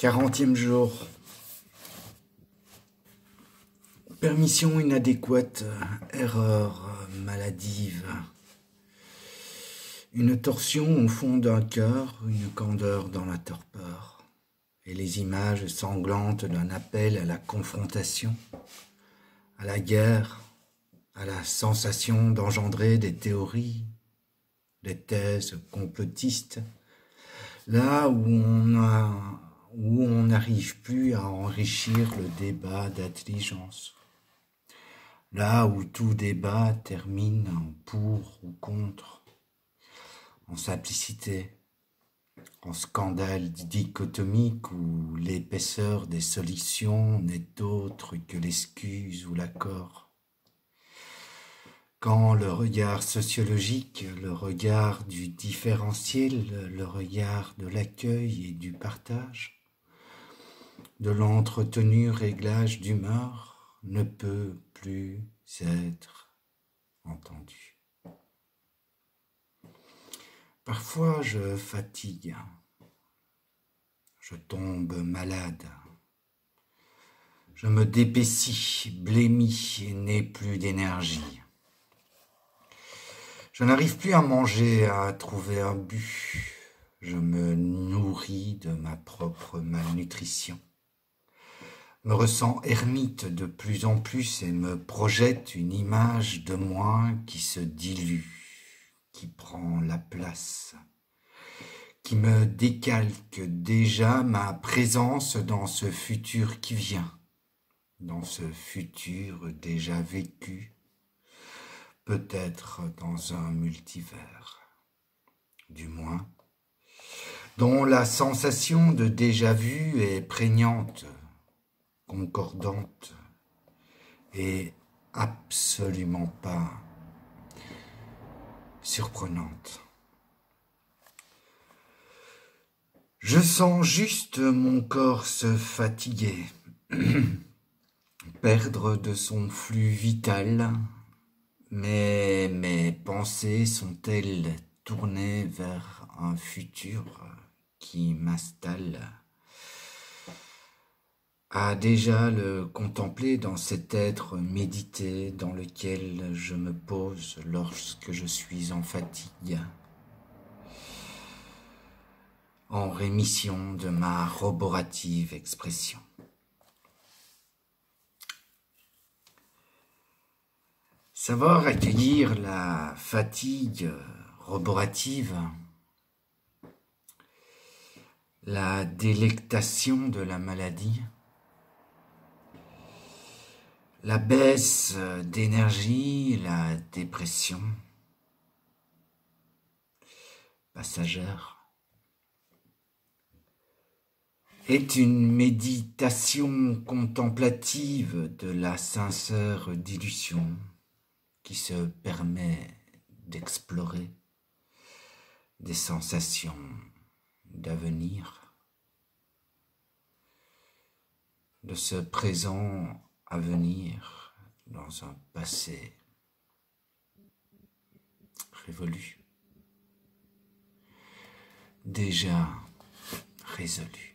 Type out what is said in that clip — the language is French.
40e jour. Permission inadéquate, erreur maladive. Une torsion au fond d'un cœur, une candeur dans la torpeur. Et les images sanglantes d'un appel à la confrontation, à la guerre, à la sensation d'engendrer des théories, des thèses complotistes, là où on n'arrive plus à enrichir le débat d'intelligence, là où tout débat termine en pour ou contre, en simplicité, en scandale dichotomique où l'épaisseur des solutions n'est autre que l'excuse ou l'accord. Quand le regard sociologique, le regard du différentiel, le regard de l'accueil et du partage, de l'entretenu réglage d'humeur ne peut plus être entendu. Parfois je fatigue, je tombe malade, je me d'épaissis, blêmis et n'ai plus d'énergie. Je n'arrive plus à manger, à trouver un but. Je me nourris de ma propre malnutrition. Me ressens ermite de plus en plus et me projette une image de moi qui se dilue, qui prend la place, qui me décalque déjà ma présence dans ce futur qui vient, dans ce futur déjà vécu, peut-être dans un multivers, du moins, dont la sensation de déjà-vu est prégnante, concordante et absolument pas surprenante. Je sens juste mon corps se fatiguer, perdre de son flux vital, mais mes pensées sont-elles tournées vers un futur qui m'installe à déjà le contempler dans cet être médité dans lequel je me pose lorsque je suis en fatigue, en rémission de ma roborative expression. Savoir accueillir la fatigue roborative, la délectation de la maladie, la baisse d'énergie, la dépression passagère, est une méditation contemplative de la sincère dilution qui se permet d'explorer des sensations d'avenir, de ce présent à venir dans un passé révolu, déjà résolu.